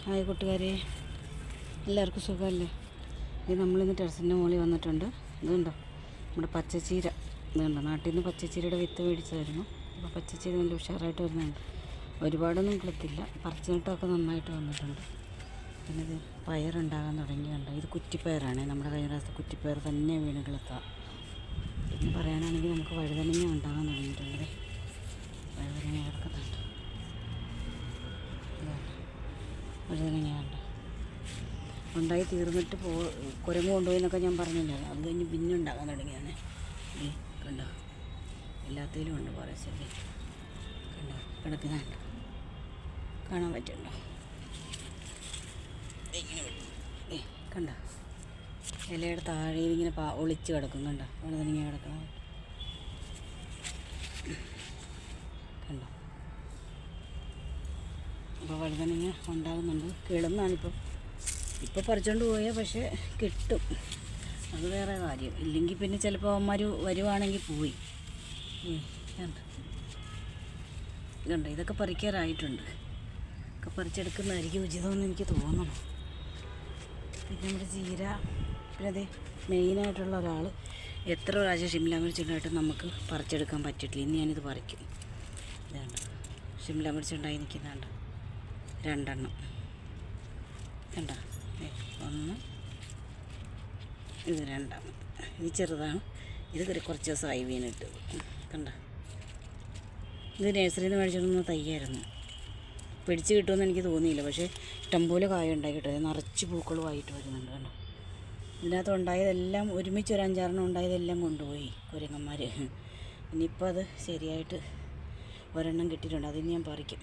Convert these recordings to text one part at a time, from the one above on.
Hi കൂട്ടുകാരെ, എല്ലാവർക്കും സുഖമല്ലേ? ഇത് നമ്മളിന്ന് ടെറസിൻ്റെ മുകളിൽ വന്നിട്ടുണ്ട്. ഇതുണ്ടോ നമ്മുടെ പച്ചച്ചീര, ഇതുണ്ടോ നാട്ടിൽ നിന്ന് പച്ചച്ചീരയുടെ വിത്ത് മേടിച്ചതായിരുന്നു. അപ്പോൾ പച്ചച്ചീര നല്ല ഉഷാറായിട്ട് വരുന്നുണ്ട്. ഒരുപാടൊന്നും കിളത്തില്ല, പറിച്ചിട്ടൊക്കെ നന്നായിട്ട് വന്നിട്ടുണ്ട്. പിന്നെ ഇത് പയറുണ്ടാകാൻ തുടങ്ങിയുണ്ട്. ഇത് കുറ്റിപ്പയറാണ്, നമ്മുടെ കഴിഞ്ഞ പ്രാവശ്യത്തെ കുറ്റിപ്പയർ തന്നെ വീണ് കിളത്താം. പിന്നെ പറയാനാണെങ്കിൽ നമുക്ക് വഴുതനങ്ങ ഉണ്ടാകാൻ തുടങ്ങിയിട്ടുണ്ട്. വഴുതനങ്ങ കിടക്കുന്നുണ്ട്, വഴുതനങ്ങയുണ്ട്. ഉണ്ടായി തീർന്നിട്ട് കുരങ്ങ് കൊണ്ടുപോയി എന്നൊക്കെ ഞാൻ പറഞ്ഞില്ല. അത് കഴിഞ്ഞ് പിന്നെ ഉണ്ടാകാൻ തുടങ്ങിയാണ്. കണ്ടോ, എല്ലാത്തിലും ഉണ്ട് കുറേ ചെടി. കണ്ടോ കിടക്കുന്നുണ്ട്, കാണാൻ പറ്റുന്നുണ്ടോ? കണ്ടോ, ഇലയുടെ താഴെ ഇങ്ങനെ ഒളിച്ച് കിടക്കും. കണ്ടോ വഴുതനങ്ങ കിടക്കുന്നത് കണ്ടോ. അപ്പോൾ വഴുതനങ്ങ ഉണ്ടാകുന്നുണ്ട്. കിളന്നാണിപ്പോൾ പറിച്ചുകൊണ്ട് പോയാൽ പക്ഷേ കിട്ടും, അത് വേറെ കാര്യം. ഇല്ലെങ്കിൽ പിന്നെ ചിലപ്പോൾ അവന്മാർ വരുവാണെങ്കിൽ പോയി. കണ്ടോ, ഇതൊക്കെ പറിക്കാറായിട്ടുണ്ട്. ഒക്കെ പറിച്ചെടുക്കുന്നതായിരിക്കും ഉചിതമെന്ന് എനിക്ക് തോന്നണം. പിന്നെ നമ്മുടെ ചീര, പിന്നെ അതെ മെയിനായിട്ടുള്ള ഒരാൾ എത്ര പ്രാവശ്യം ഷിംല മിർച്ചുണ്ടായിട്ട് നമുക്ക് പറിച്ചെടുക്കാൻ പറ്റിയിട്ടില്ല. ഇന്ന് ഞാനിത് പറിക്കും. ഇതാണ് ഷിംല മിർച്ചുണ്ടായി നിൽക്കുന്നുണ്ട്, 2 എണ്ണം. കണ്ടോ, 1, ഇത് 2. ഇത് ചെറുതാണ്, ഇത് കുറച്ച് ദിവസമായി വീണിട്ട്. കണ്ടോ, ഇത് നഴ്സറിയിൽ നിന്ന് മേടിച്ചിടുന്ന തയ്യായിരുന്നു. പിടിച്ച് കിട്ടുമെന്ന് എനിക്ക് തോന്നിയില്ല, പക്ഷേ ഇഷ്ടംപോലെ കായ ഉണ്ടായി കിട്ടും. നിറച്ച് പൂക്കളുമായിട്ട് വരുന്നുണ്ട്. കണ്ടോ, ഇതിനകത്ത് ഉണ്ടായതെല്ലാം ഒരുമിച്ച് ഒരു 5-6 ഉണ്ടായതെല്ലാം കൊണ്ടുപോയി കുരങ്ങന്മാർ. ഇനിയിപ്പോൾ അത് ശരിയായിട്ട് ഒരെണ്ണം കിട്ടിയിട്ടുണ്ട്, അതിന് ഞാൻ പറിക്കും.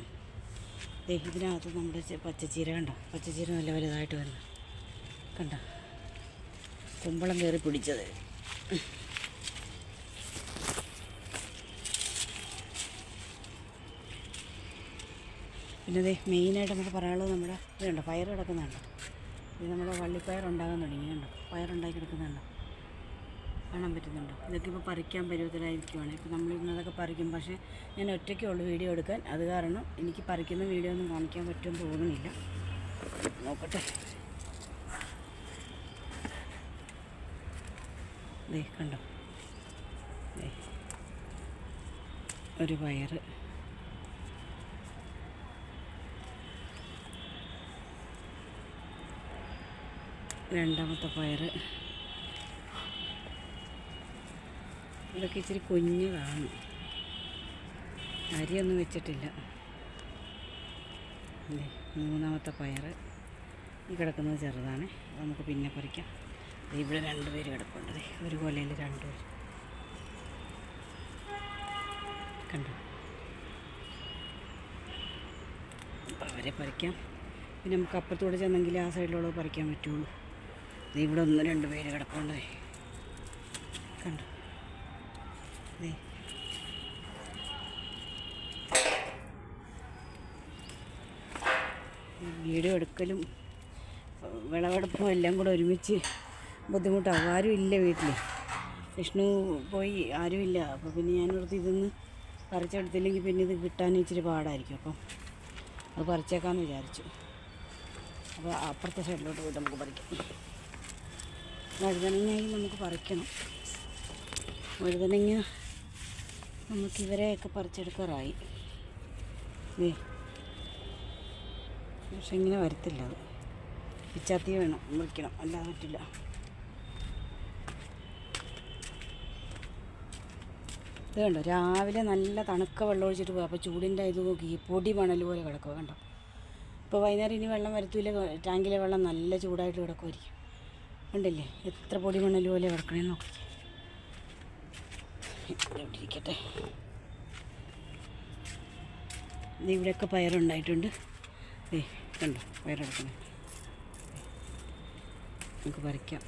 ഇതിനകത്ത് നമ്മുടെ പച്ചച്ചീര കണ്ടോ, പച്ചച്ചീര നല്ല വലുതായിട്ട് വരുന്നു. കണ്ടോ, കുമ്പളം കയറി പിടിച്ചത്. പിന്നെ മെയിനായിട്ട് നമുക്ക് പറയാനുള്ളത് നമ്മുടെ ഇതുണ്ടോ, പയർ കിടക്കുന്നുണ്ട്. ഇത് നമ്മുടെ വള്ളിപ്പയർ ഉണ്ടാകാൻ തുടങ്ങി. കണ്ടോ, പയറുണ്ടാക്കി കിടക്കുന്നുണ്ടോ, കാണാൻ പറ്റുന്നുണ്ടോ? ഇതൊക്കെ ഇപ്പോൾ പറിക്കാൻ പരുവത്തിലായിരിക്കുവാണ്. ഇപ്പോൾ നമ്മളിന്നതൊക്കെ പറിക്കും, പക്ഷേ ഞാൻ ഒറ്റയ്ക്കുള്ളൂ വീഡിയോ എടുക്കാൻ. അത് കാരണം എനിക്ക് പറിക്കുന്ന വീഡിയോ ഒന്നും കാണിക്കാൻ പറ്റുമെന്ന് തോന്നുന്നില്ല. നോക്കട്ടെ. കണ്ടോ, ഒരു പയർ, രണ്ടാമത്തെ പയർ. ഇതൊക്കെ ഇച്ചിരി കുഞ്ഞതാണ്, അരിയൊന്നും വെച്ചിട്ടില്ല. മൂന്നാമത്തെ പയർ, ഈ കിടക്കുന്നത് ചെറുതാണ്, നമുക്ക് പിന്നെ പറിക്കാം. ഇവിടെ 2 പേര് കിടപ്പുണ്ട്, ഒരു കൊലയിൽ 2 പേര്. കണ്ടോ, അപ്പോൾ അവരെ പറിക്കാം. പിന്നെ നമുക്ക് അപ്പുറത്തൂടെ ചെന്നെങ്കിൽ ആ സൈഡിലുള്ളത് പറിക്കാൻ പറ്റുള്ളൂ. ഇവിടെ 1-2 പേര് കിടപ്പുണ്ട്. കണ്ടോ, വീഡിയോ എടുക്കലും വിളവെടുപ്പും എല്ലാം കൂടെ ഒരുമിച്ച് ബുദ്ധിമുട്ടാകും. ആരും ഇല്ല വീട്ടിൽ, വിഷ്ണു പോയി, ആരുമില്ല. അപ്പോൾ പിന്നെ ഞാനോർത്ത് ഇതൊന്ന് പറിച്ചെടുത്തില്ലെങ്കിൽ പിന്നെ ഇത് കിട്ടാൻ ഇച്ചിരി പാടായിരിക്കും. അപ്പം അത് പറിച്ചേക്കാമെന്ന് വിചാരിച്ചു. അപ്പോൾ അപ്പുറത്തെ സൈഡിലോട്ട് പോയിട്ട് നമുക്ക് പറിക്കാം. വഴുതനങ്ങയും നമുക്ക് പറിക്കണം. വഴുതനങ്ങ നമുക്കിവരെയൊക്കെ പറിച്ചെടുക്കാറായി. പക്ഷെ ഇങ്ങനെ വരത്തില്ല, അത് പിച്ചാത്തി വേണം, മുറിക്കണം, അല്ലാതെ പറ്റില്ല. ഇത് കണ്ടോ, രാവിലെ നല്ല തണുക്ക വെള്ളം ഒഴിച്ചിട്ട് പോയി. അപ്പോൾ ചൂടിൻ്റെ ഇത് നോക്കി പൊടി മണൽ പോലെ കിടക്കുക. കണ്ടോ, ഇപ്പോൾ വൈകുന്നേരം ഇനി വെള്ളം വരത്തില്ല, ടാങ്കിലെ വെള്ളം നല്ല ചൂടായിട്ട് കിടക്കുമായിരിക്കും. കണ്ടില്ലേ എത്ര പൊടി മണൽ പോലെ കിടക്കണേന്ന് നോക്കി. ഇവിടെ ഇരിക്കട്ടെ. ഇവിടെയൊക്കെ പയറുണ്ടായിട്ടുണ്ട്. കണ്ടോ, പയറെടുക്കണം, നമുക്ക് പറിക്കാം.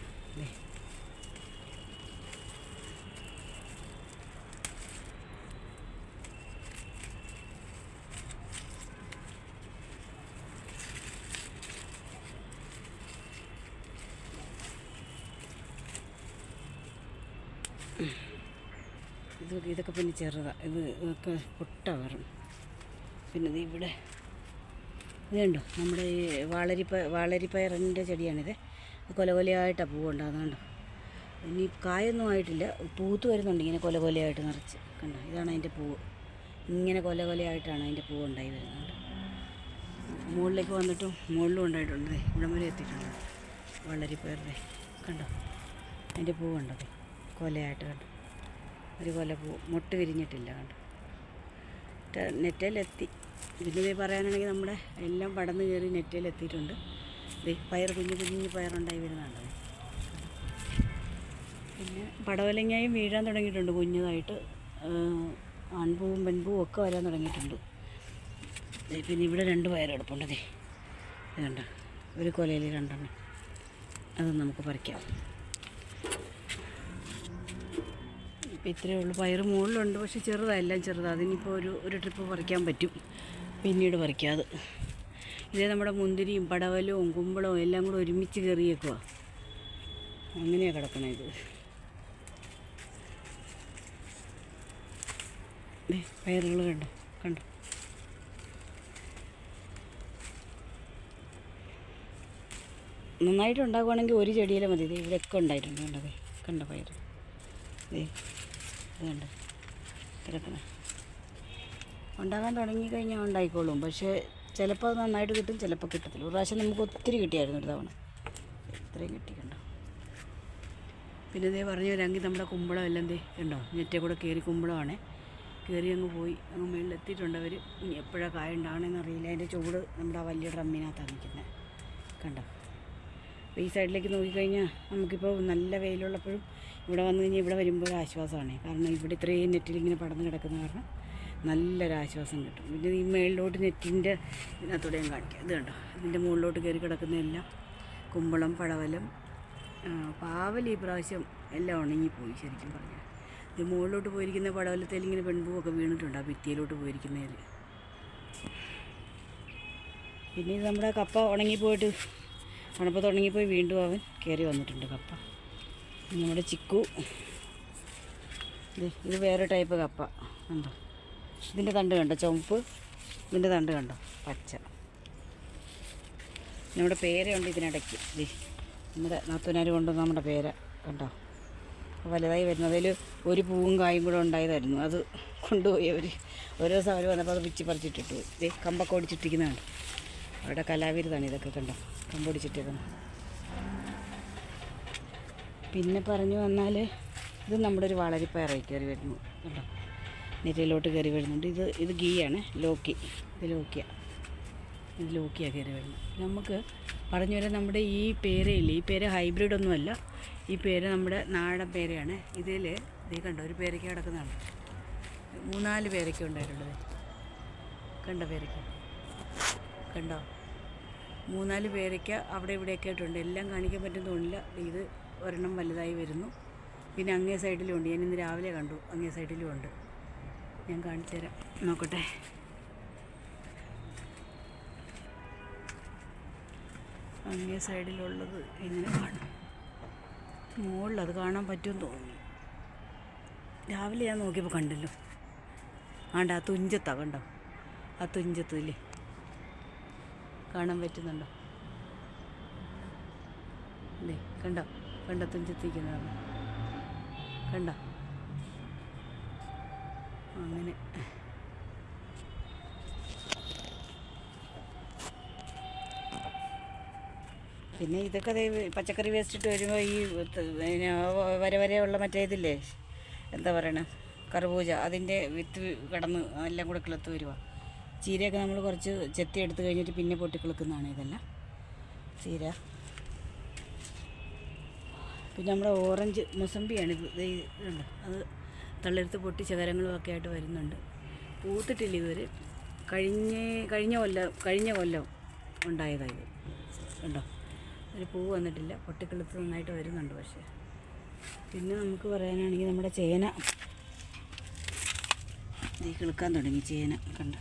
ഇതൊക്കെ പിന്നെ ചെറുതാണ്, ഇതൊക്കെ പൊട്ട വരും. പിന്നെ ഇവിടെ ഇത് കണ്ടോ, നമ്മുടെ ഈ വാളരിപ്പയറിൻ്റെ ചെടിയാണിത്. കൊലകൊലയായിട്ടാണ് പൂവ് ഉണ്ടാകുന്നുണ്ടോ. ഇനി കായൊന്നും ആയിട്ടില്ല, പൂത്ത് വരുന്നുണ്ട് ഇങ്ങനെ കൊലകൊലയായിട്ട് നിറച്ച്. കണ്ടോ, ഇതാണ് അതിൻ്റെ പൂവ്. ഇങ്ങനെ കൊലകൊലയായിട്ടാണ് അതിൻ്റെ പൂവ് ഉണ്ടായി വരുന്നത്. മുകളിലേക്ക് വന്നിട്ടും മുകളിലും ഉണ്ടായിട്ടുണ്ട്. ഇവിടം വരെ എത്തിയിട്ടുണ്ട് വളരിപ്പയറിൻ്റെ. കണ്ടോ, അതിൻ്റെ പൂവ് കണ്ടോ, കൊലയായിട്ട് കണ്ടോ, ഒരു കൊല പൂവ്, മൊട്ട് വിരിഞ്ഞിട്ടില്ല. കണ്ടോ, നെറ്റയിലെത്തി. ഇതിന് പറയാനാണെങ്കിൽ നമ്മുടെ എല്ലാം പടന്ന് കയറി നെറ്റയിലെത്തിയിട്ടുണ്ട്. പയർ കുഞ്ഞു പയറുണ്ടായി വരുന്നുണ്ട്. പിന്നെ പടവലങ്ങായും വീഴാൻ തുടങ്ങിയിട്ടുണ്ട് കുഞ്ഞതായിട്ട്. ആൺപൂവും പെൺപൂവും ഒക്കെ വരാൻ തുടങ്ങിയിട്ടുണ്ട്. പിന്നെ ഇവിടെ 2 പയറെടുപ്പുണ്ട്. ഇത് കണ്ടോ, ഒരു കൊലയിൽ 2 എണ്ണം. അത് നമുക്ക് പറിക്കാം. ഇപ്പം ഇത്രയേ ഉള്ളൂ. പയർ മുകളിലുണ്ട്, പക്ഷെ ചെറുതാണ്, എല്ലാം ചെറുതാണ്. അതിനിപ്പോൾ ഒരു ട്രിപ്പ് പറിക്കാൻ പറ്റും, പിന്നീട് പറിക്കാം അത്. ഇതേ നമ്മുടെ മുന്തിരിയും പടവലവും കുമ്പളവും എല്ലാം കൂടെ ഒരുമിച്ച് കയറിയേക്കുക. അങ്ങനെയാണ് കിടക്കണത്. ഇത് പയറുകൾ കണ്ടോ. നന്നായിട്ട് ഉണ്ടാകുവാണെങ്കിൽ ഒരു ചെടിയിലെ മതി. ഇത് ഇവിടെയൊക്കെ ഉണ്ടായിട്ടുണ്ട്. കണ്ടോ പയർ. ഇത് കണ്ടോ കിടക്കണേ. ഉണ്ടാകാൻ തുടങ്ങിക്കഴിഞ്ഞാൽ ഉണ്ടായിക്കോളും. പക്ഷേ ചിലപ്പോൾ അത് നന്നായിട്ട് കിട്ടും, ചിലപ്പോൾ കിട്ടത്തില്ല. ഒരു പ്രാവശ്യം നമുക്ക് ഒത്തിരി കിട്ടിയായിരുന്നു, ഒരു തവണ ഇത്രയും കിട്ടിക്കണ്ടോ. പിന്നെ ഇതേ പറഞ്ഞു വരാമെങ്കിൽ നമ്മുടെ കുമ്പളം എല്ലാം കണ്ടോ, നെറ്റേ കൂടെ കയറി കുമ്പളമാണേ, കയറി അങ്ങ് പോയി. അങ്ങ് മുകളിലെത്തിയിട്ടുണ്ട് അവർ. ഇനി എപ്പോഴാണ് കായ ഉണ്ടാകണമെന്ന് അറിയില്ല. അതിൻ്റെ ചൂട് നമ്മുടെ ആ വലിയ ഡ്രമ്മിനകത്താണ് നിൽക്കുന്നത്. കണ്ടോ, അപ്പോൾ ഈ സൈഡിലേക്ക് നോക്കിക്കഴിഞ്ഞാൽ നമുക്കിപ്പോൾ നല്ല വെയിലുള്ളപ്പോഴും ഇവിടെ വന്നു കഴിഞ്ഞാൽ ഇവിടെ വരുമ്പോൾ ഒരു ആശ്വാസമാണ്. കാരണം ഇവിടെ ഇത്രയും നെറ്റിലിങ്ങനെ പടർന്ന് കിടക്കുന്ന കാരണം നല്ലൊരാശ്വാസം കിട്ടും. പിന്നെ ഈ മുകളിലോട്ട് നെറ്റിൻ്റെ ഇതിനകത്തൂടെ ഞാൻ കാണിക്കാം. ഇത് കണ്ടോ, ഇതിൻ്റെ മുകളിലോട്ട് കയറി കിടക്കുന്നതെല്ലാം കുമ്പളം, പടവലം, പാവൽ. ഈ പ്രാവശ്യം എല്ലാം ഉണങ്ങിപ്പോയി ശരിക്കും പറഞ്ഞാൽ. ഇത് മുകളിലോട്ട് പോയിരിക്കുന്ന പടവലത്തിൽ ഇങ്ങനെ പെൺപൂവൊക്കെ വീണിട്ടുണ്ട് ആ ഭിത്തിയിലോട്ട് പോയിരിക്കുന്നതിൽ. പിന്നെ ഇത് നമ്മുടെ കപ്പ ഉണങ്ങിപ്പോയിട്ട് ഉണപ്പത്ത് ഉണങ്ങിപ്പോയി വീണ്ടും അവൻ കയറി വന്നിട്ടുണ്ട് കപ്പ. നമ്മുടെ ചിക്കു. ഇത് വേറെ ടൈപ്പ് കപ്പ. കണ്ടോ, ഇതിൻ്റെ തണ്ട് കണ്ടോ ചുവപ്പ്, ഇതിൻ്റെ തണ്ട് കണ്ടോ പച്ച. നമ്മുടെ പേരയുണ്ട് ഇതിനിടയ്ക്ക്. നമ്മുടെ നാത്തൂനാർ കൊണ്ടുവന്ന് നമ്മുടെ പേര കണ്ടോ വലുതായി വരുന്നത്. അതിൽ ഒരു പൂവും കായും കൂടെ ഉണ്ടായതായിരുന്നു. അത് കൊണ്ടുപോയി അവർ. ഓരോ ദിവസം അവർ വന്നപ്പോൾ അത് പിച്ചി പറിച്ചിട്ടിട്ട് പോയി. കമ്പൊക്കെ ഓടിച്ചിട്ടിരിക്കുന്നതാണ്. അവിടെ കലാവിരുതാണ് ഇതൊക്കെ കണ്ടോ, കമ്പൊടിച്ചിട്ടേക്കുന്നത്. പിന്നെ പറഞ്ഞു വന്നാൽ ഇത് നമ്മുടെ ഒരു വളരിപ്പയറായി കയറി വരുന്നു. കണ്ടോ, നെറ്റിലോട്ട് കയറി വരുന്നുണ്ട്. ഇത് ഗീയാണ്, ലോക്കി. ഇത് ലോക്കിയാണ് കയറി വരുന്നത്. നമുക്ക് പറഞ്ഞു വരാൻ നമ്മുടെ ഈ പേരയില്ലേ, ഈ പേര ഹൈബ്രിഡൊന്നുമല്ല. ഈ പേര നമ്മുടെ നാടൻ പേരയാണ്. ഇതിൽ കണ്ടോ ഒരു പേരയ്ക്ക കിടക്കുന്നതാണ്. 3-4 പേരയ്ക്ക ഉണ്ടായിട്ടുള്ളത്. കണ്ടോ പേരയ്ക്ക കണ്ടോ, 3-4 പേരയ്ക്ക അവിടെ ഇവിടെയൊക്കെ ആയിട്ടുണ്ട്. എല്ലാം കാണിക്കാൻ പറ്റും തോന്നില്ല. ഇത് ഒരെണ്ണം വലുതായി വരുന്നു. പിന്നെ അങ്ങേ സൈഡിലും ഉണ്ട്. ഞാനിന്ന് രാവിലെ കണ്ടു, അങ്ങേ സൈഡിലും ഉണ്ട്. ഞാൻ കാണിച്ചു തരാം, നോക്കട്ടെ. അങ്ങേ സൈഡിലുള്ളത് ഇങ്ങനെ കാണും. മുകളിലത് കാണാൻ പറ്റുമെന്ന് തോന്നുന്നു. രാവിലെ ഞാൻ നോക്കിയപ്പോൾ കണ്ടല്ലോ. ആ തുഞ്ചത്താണ് കണ്ടോ, ആ തുഞ്ചത്തില്ലേ കാണാൻ പറ്റുന്നുണ്ടോ? അല്ലേ കണ്ടോ തുഞ്ചത്തിരിക്കുന്നതാണ് കണ്ടോ. അങ്ങനെ പിന്നെ ഇതൊക്കെ പച്ചക്കറി വേസ്റ്റിട്ട് വരുമ്പോൾ ഈ വരവരെയുള്ള മറ്റേ ഇതില്ലേ, എന്താ പറയണ, കർബൂജ, അതിൻ്റെ വിത്ത് കടന്ന് എല്ലാം കൂടെ കിളുത്ത് വരുക. ചീരയൊക്കെ നമ്മൾ കുറച്ച് ചെത്തി എടുത്ത് കഴിഞ്ഞിട്ട് പിന്നെ പൊട്ടിക്കിളുക്കുന്നതാണ് ഇതെല്ലാം ചീര. പിന്നെ നമ്മുടെ ഓറഞ്ച് മൊസമ്പിയാണ് ഇതുണ്ട്. അത് തളിർത്ത് പൊട്ടി ശകരങ്ങളും ഒക്കെ ആയിട്ട് വരുന്നുണ്ട്. പൂത്തിട്ടില്ല ഇതുവരെ. കഴിഞ്ഞ കൊല്ലം ഉണ്ടായതാണ് ഇത് കണ്ടോ. ഒരു പൂ വന്നിട്ടില്ല, പൊട്ടിക്കിളുത്ത് നന്നായിട്ട് വരുന്നുണ്ട്. പക്ഷേ പിന്നെ നമുക്ക് പറയാനാണെങ്കിൽ നമ്മുടെ ചേന കിളുക്കാൻ തുടങ്ങി. ചേന കണ്ടോ,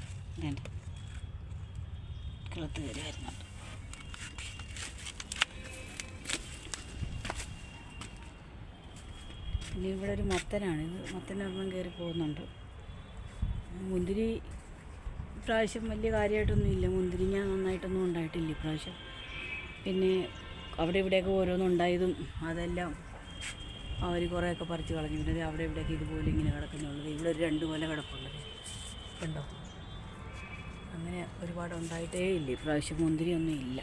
കിളുത്ത് കയറി വരുന്നുണ്ട്. പിന്നെ ഇവിടെ ഒരു മത്തനാണ്. ഇത് മത്തനൊരെണ്ണം കയറി പോകുന്നുണ്ട്. മുന്തിരി ഇപ്രാവശ്യം വലിയ കാര്യമായിട്ടൊന്നും ഇല്ല. മുന്തിരിങ്ങ നന്നായിട്ടൊന്നും ഉണ്ടായിട്ടില്ല ഇപ്രാവശ്യം. പിന്നെ അവിടെ ഇവിടെയൊക്കെ ഓരോന്നും ഉണ്ടായതും അതെല്ലാം അവർ കുറേയൊക്കെ പറിച്ച് കളഞ്ഞു. പിന്നെ അവിടെ ഇവിടെയൊക്കെ ഇതുപോലെ ഇങ്ങനെ കിടക്കുന്നുള്ളത്. ഇവിടെ ഒരു 2 കൊല കിടപ്പുള്ളത് കണ്ടോ. അങ്ങനെ ഒരുപാട് ഉണ്ടായിട്ടേ ഇല്ല ഇപ്രാവശ്യം. മുന്തിരിയൊന്നും ഇല്ല.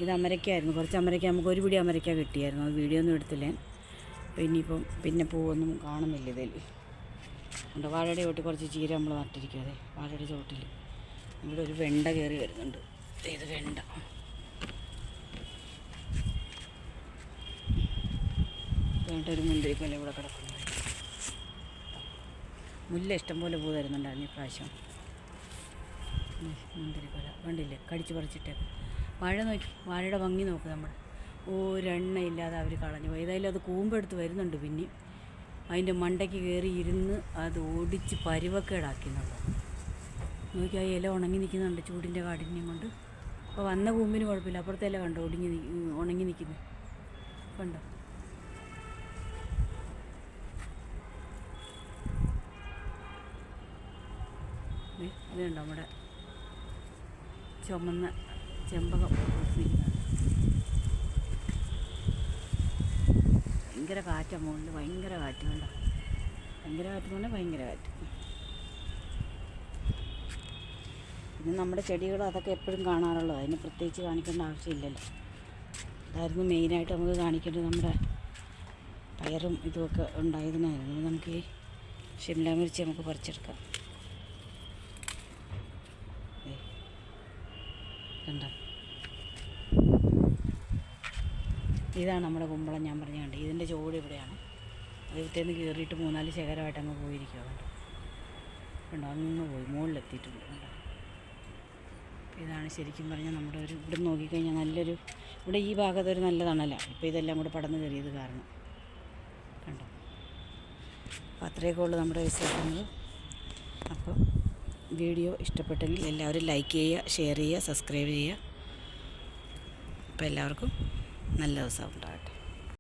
ഇത് അമരയ്ക്കായിരുന്നു. കുറച്ച് അമരയ്ക്ക, നമുക്ക് ഒരു പിടി അമരയ്ക്ക കിട്ടിയായിരുന്നു. അത് വീഡിയോ ഒന്നും എടുത്തില്ല. അപ്പോൾ ഇനിയിപ്പം പിന്നെ പൂവൊന്നും കാണുന്നില്ല ഇതിൽ. ഉണ്ട് വാഴയുടെ ചോട്ടിൽ കുറച്ച് ചീര നമ്മൾ നട്ടിരിക്കും. അതെ വാഴയുടെ ചോട്ടിൽ ഇവിടെ ഒരു വെണ്ട കയറി വരുന്നുണ്ട്. ഇത് വെണ്ട. ഒരു മുന്തിരിക്കൊല ഇവിടെ കിടക്കുന്നത്. മുല്ല ഇഷ്ടംപോലെ പൂ തരുന്നുണ്ടായിരുന്നു ഇപ്രാവശ്യം. മുന്തിരിക്കൊല കണ്ടില്ലേ, കടിച്ച് പറിച്ചിട്ടേക്ക്. വാഴ നോക്കി, വാഴയുടെ ഭംഗി നോക്ക് നമ്മൾ. ഒരെണ്ണയില്ലാതെ അവർ കളഞ്ഞു പോയി. ഏതായാലും അത് കൂമ്പെടുത്ത് വരുന്നുണ്ട്. പിന്നെ അതിൻ്റെ മണ്ടയ്ക്ക് കയറി ഇരുന്ന് അത് ഓടിച്ച് പരുവക്കേടാക്കുന്നുണ്ട്. നോക്കി ആ ഇല ഉണങ്ങി നിൽക്കുന്നുണ്ട് ചൂടിൻ്റെ കാഠിന്യം കൊണ്ട്. അപ്പോൾ വന്ന കൂമ്പിന് കുഴപ്പമില്ല, അപ്പുറത്തെ ഇല കണ്ടോ ഉണങ്ങി നിൽക്കുന്നു കണ്ടോ. ഇതുണ്ടോ നമ്മുടെ ചുമന്ന ചെമ്പകം നിൽക്കുന്നത്. ഭയങ്കര കാറ്റാണ് മുകളിൽ, ഭയങ്കര കാറ്റ് കണ്ടോ. ഭയങ്കര കാറ്റ് എന്ന് പറഞ്ഞാൽ ഭയങ്കര കാറ്റ്. പിന്നെ നമ്മുടെ ചെടികൾ അതൊക്കെ എപ്പോഴും കാണാറുള്ളത്, അതിന് പ്രത്യേകിച്ച് കാണിക്കേണ്ട ആവശ്യമില്ലല്ലോ. അതായിരുന്നു മെയിനായിട്ട് നമുക്ക് കാണിക്കേണ്ടത്. നമ്മുടെ പയറും ഇതുമൊക്കെ ഉണ്ടായതിനായിരുന്നു. നമുക്ക് ഈ ഷിംല മിർച്ചി നമുക്ക് പറിച്ചെടുക്കാം. കണ്ടോ, ഇതാണ് നമ്മുടെ കുമ്പളം. ഞാൻ പറഞ്ഞ കണ്ട് ഇതിൻ്റെ ചോട് ഇവിടെയാണ്. അത് ഇവിടുത്തേന്ന് കയറിയിട്ട് 3-4 ശേഖരമായിട്ട് അങ്ങ് പോയിരിക്കുക. കണ്ടോ കണ്ടോ, അങ്ങ് പോയി മുകളിലെത്തിയിട്ടുണ്ട്. കണ്ടോ, ഇതാണ് ശരിക്കും പറഞ്ഞാൽ നമ്മുടെ ഒരു ഇവിടെ നോക്കിക്കഴിഞ്ഞാൽ നല്ലൊരു, ഇവിടെ ഈ ഭാഗത്തൊരു നല്ല തണലാണ്. ഇപ്പോൾ ഇതെല്ലാം കൂടെ പടർന്ന് കയറിയത് കാരണം കണ്ടോ. അപ്പോൾ അത്രയൊക്കെ ഉള്ളൂ നമ്മുടെ വിശേഷങ്ങൾ. അപ്പോൾ വീഡിയോ ഇഷ്ടപ്പെട്ടെങ്കിൽ എല്ലാവരും ലൈക്ക് ചെയ്യുക, ഷെയർ ചെയ്യുക, സബ്സ്ക്രൈബ് ചെയ്യുക. അപ്പോൾ എല്ലാവർക്കും നല്ല ദിവസം ഉണ്ടാകട്ടെ.